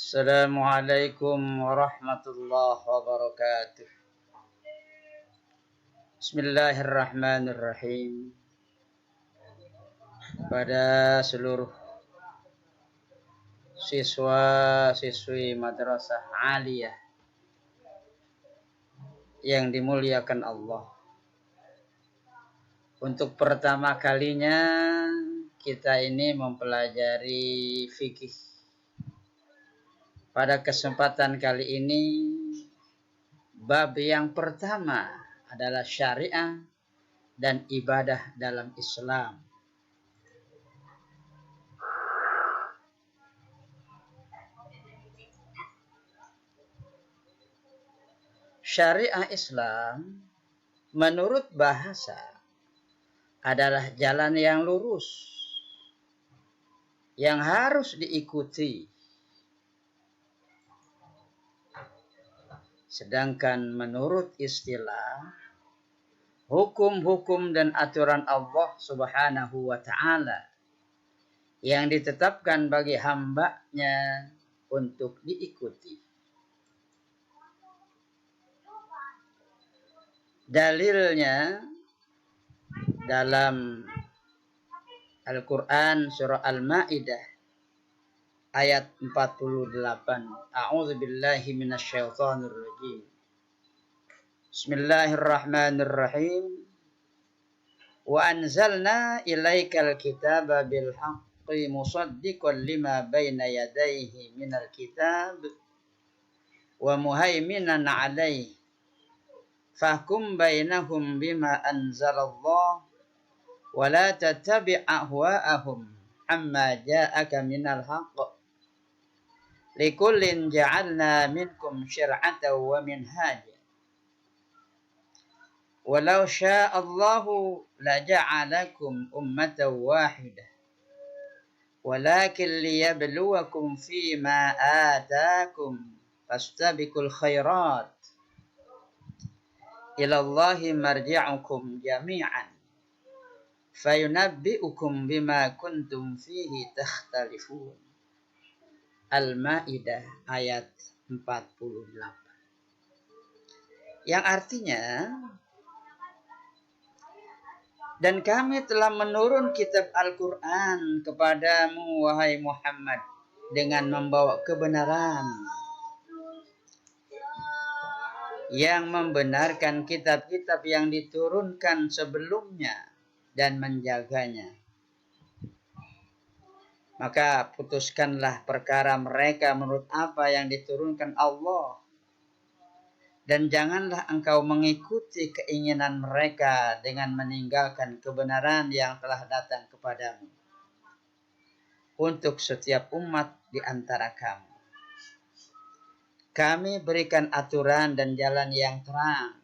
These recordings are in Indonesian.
Assalamualaikum warahmatullahi wabarakatuh. Bismillahirrahmanirrahim. Pada seluruh siswa-siswi Madrasah Aliyah yang dimuliakan Allah. Untuk pertama kalinya kita ini mempelajari fikih. Pada kesempatan kali ini bab yang pertama adalah syariah dan ibadah dalam Islam. Syariah Islam menurut bahasa adalah jalan yang lurus yang harus diikuti. Sedangkan menurut istilah, hukum-hukum dan aturan Allah Subhanahu wa ta'ala yang ditetapkan bagi hambanya untuk diikuti. Dalilnya dalam Al-Quran surah Al-Ma'idah ayat 48. A'udzubillahi minasyaitonir rajim. Bismillahirrahmanirrahim. Wa anzalna ilaikal kitaba bil haqqi musaddiqan lima baina yadayhi minal kitab wa muhaiminan 'alaihi fahkum bainahum bima anzalallah wa la tattabi' ahwa'ahum amma ja'aka minal haqq likullin ja'alna minkum syir'atan wa minhaja walau sya'allahu laja'alakum ummatan wahidah walakin liyabluwakum fima atakum fastabiqul khairat ilallahi marji'ukum jami'an fayunabbi'ukum bima kuntum fihi takhtalifun. Al-Ma'idah ayat 48. Yang artinya, dan kami telah menurun kitab Al-Quran kepadamu wahai Muhammad dengan membawa kebenaran yang membenarkan kitab-kitab yang diturunkan sebelumnya dan menjaganya. Maka putuskanlah perkara mereka menurut apa yang diturunkan Allah. Dan janganlah engkau mengikuti keinginan mereka dengan meninggalkan kebenaran yang telah datang kepadamu. Untuk setiap umat di antara kamu. Kami berikan aturan dan jalan yang terang.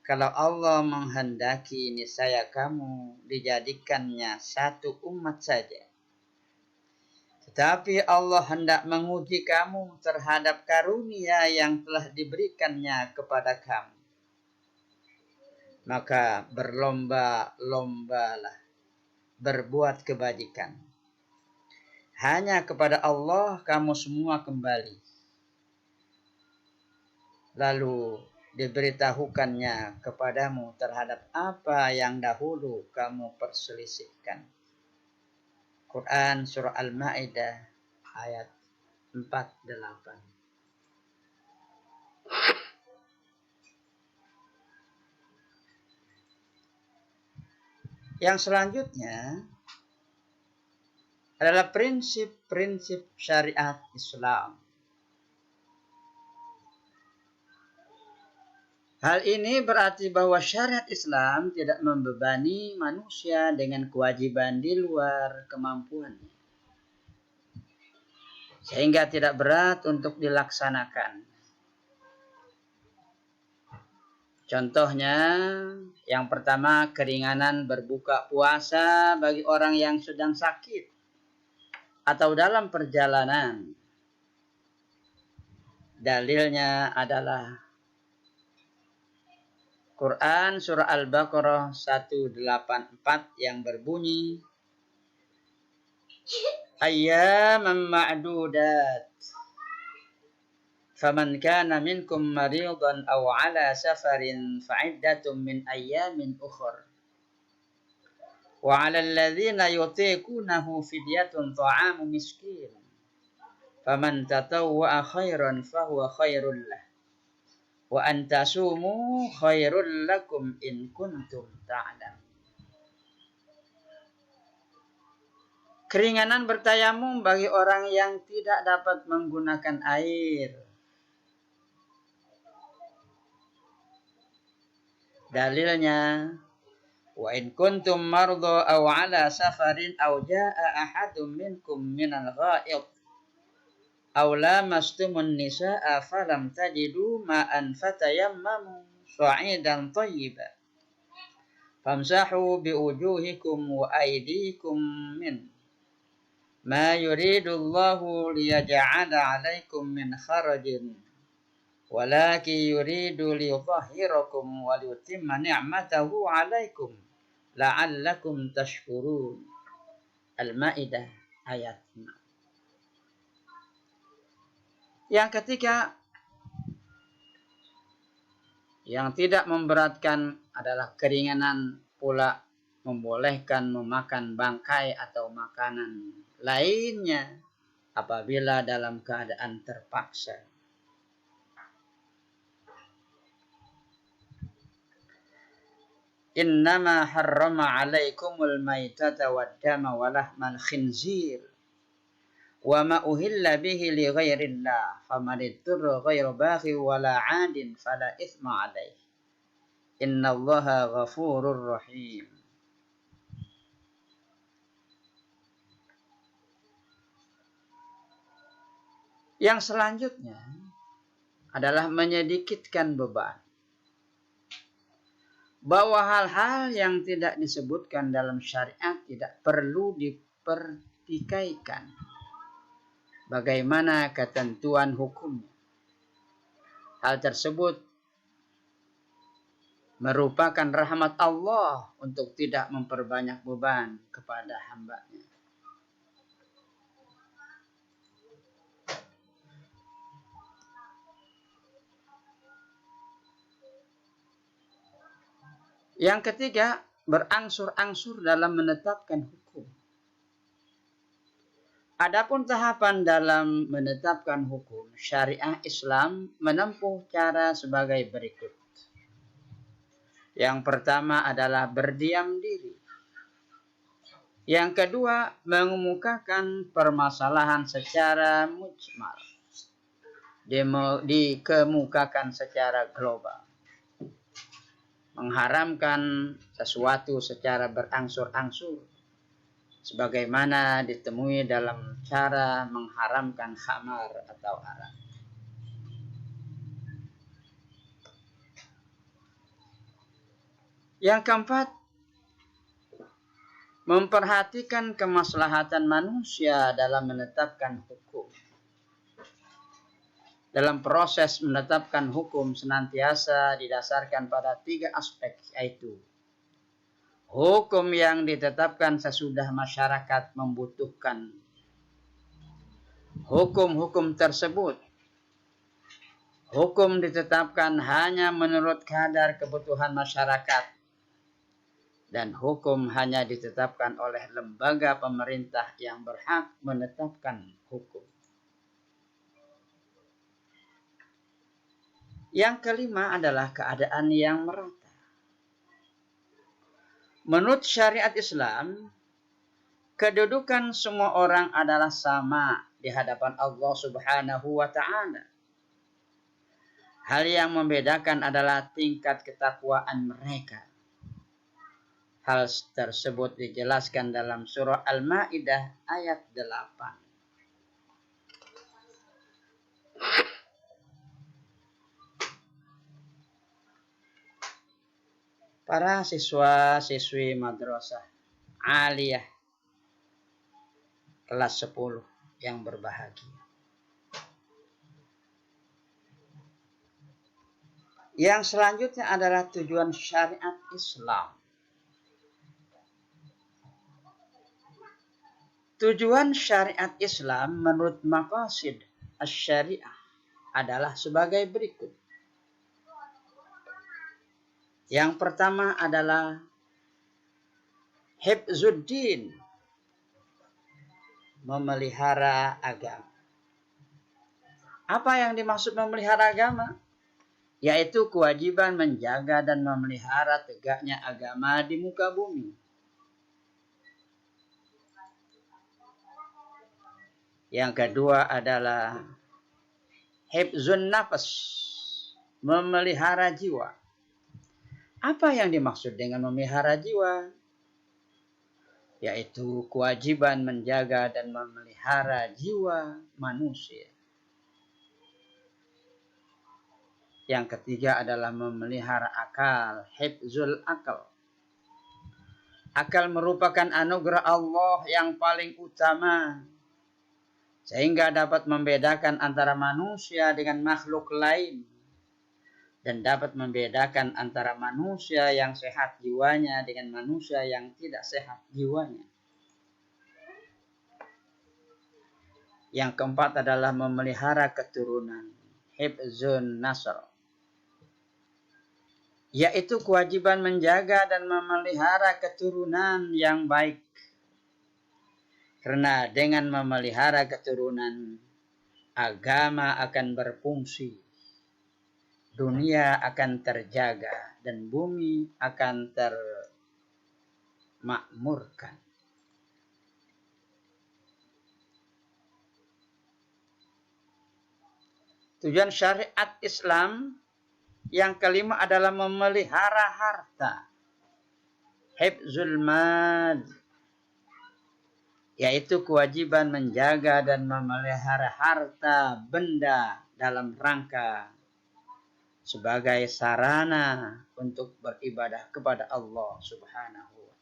Kalau Allah menghendaki, niscaya kamu dijadikannya satu umat saja. Tetapi Allah hendak menguji kamu terhadap karunia yang telah diberikannya kepada kamu. Maka berlomba-lombalah berbuat kebajikan. Hanya kepada Allah kamu semua kembali. Lalu diberitahukannya kepadamu terhadap apa yang dahulu kamu perselisihkan. Quran surah Al-Ma'idah ayat 48. Yang selanjutnya adalah prinsip-prinsip syariat Islam. Hal ini berarti bahwa syariat Islam tidak membebani manusia dengan kewajiban di luar kemampuannya, sehingga tidak berat untuk dilaksanakan. Contohnya, yang pertama, keringanan berbuka puasa bagi orang yang sedang sakit atau dalam perjalanan. Dalilnya adalah Quran surah Al-Baqarah 184 yang berbunyi, ayyaman ma'dudat. Faman kana minkum maridan aw ala safarin fa'iddatun min ayyamin ukhra. Wa 'alal ladzina yutiqunahu fidyatun ta'amu miskin. Faman tatawwa'a khairan fahuwa khairul lah. Wa antasumu khairul lakum in kuntum ta'lamun. Keringanan bertayamum bagi orang yang tidak dapat menggunakan air. Dalilnya, wa in kuntum marda aw ala safarin aw jaa ahadum minkum minal ghaid aw lamastumun nisaa falam tajidu ma'an fatayammamu sa'idan thayyiban famsahu biwujuhikum wa aydikum min ma yuridullahu liyaj'ala 'alaikum min kharajin walakin yuridu liyutahhirakum wa liyutimma ni'matahu 'alaikum la'allakum tashkurun. Al-Maidah ayat 6. Yang ketiga, yang tidak memberatkan adalah keringanan pula membolehkan memakan bangkai atau makanan lainnya apabila dalam keadaan terpaksa. Innama harrama 'alaikumul maitata wad-dama wa lahmal khinzir wa ma uhilla bihi li ghairillah faman ittara ghaira baghi wala 'adin fala itsma 'alaihi innallaha ghafurur rahim. Yang selanjutnya adalah menyedikitkan beban. Bahwa hal-hal yang tidak disebutkan dalam syariat tidak perlu dipertikaikan. Bagaimana ketentuan hukumnya? Hal tersebut merupakan rahmat Allah untuk tidak memperbanyak beban kepada hamba-Nya. Yang ketiga, berangsur-angsur dalam menetapkan hukum. Adapun tahapan dalam menetapkan hukum, syariah Islam menempuh cara sebagai berikut. Yang pertama adalah berdiam diri. Yang kedua, mengemukakan permasalahan secara mujmal. Dikemukakan secara global. Mengharamkan sesuatu secara berangsur-angsur. Sebagaimana ditemui dalam cara mengharamkan khamar atau arak. Yang keempat, memperhatikan kemaslahatan manusia dalam menetapkan hukum. Dalam proses menetapkan hukum senantiasa didasarkan pada 3 aspek, yaitu hukum yang ditetapkan sesudah masyarakat membutuhkan hukum-hukum tersebut. Hukum ditetapkan hanya menurut kadar kebutuhan masyarakat. Dan hukum hanya ditetapkan oleh lembaga pemerintah yang berhak menetapkan hukum. Yang kelima adalah keadaan yang merata. Menurut syariat Islam, kedudukan semua orang adalah sama di hadapan Allah Subhanahu wa Ta'ala. Hal yang membedakan adalah tingkat ketakwaan mereka. Hal tersebut dijelaskan dalam surah Al-Maidah ayat 8. Para siswa-siswi madrasah aliyah kelas 10 yang berbahagia. Yang selanjutnya adalah tujuan syariat Islam. Tujuan syariat Islam menurut maqasid asy-syariah adalah sebagai berikut. Yang pertama adalah hifzuddin, memelihara agama. Apa yang dimaksud memelihara agama? Yaitu kewajiban menjaga dan memelihara tegaknya agama di muka bumi. Yang kedua adalah hifzun nafas, memelihara jiwa. Apa yang dimaksud dengan memelihara jiwa? Yaitu kewajiban menjaga dan memelihara jiwa manusia. Yang ketiga adalah memelihara akal, hifzul akal. Akal merupakan anugerah Allah yang paling utama, sehingga dapat membedakan antara manusia dengan makhluk lain, dan dapat membedakan antara manusia yang sehat jiwanya dengan manusia yang tidak sehat jiwanya. Yang keempat adalah memelihara keturunan, hifzun nasl, yaitu kewajiban menjaga dan memelihara keturunan yang baik. Karena dengan memelihara keturunan, agama akan berfungsi, dunia akan terjaga, dan bumi akan termakmurkan. Tujuan syariat Islam yang kelima adalah memelihara harta, hifzul mal, yaitu kewajiban menjaga dan memelihara harta benda dalam rangka sebagai sarana untuk beribadah kepada Allah Subhanahu wa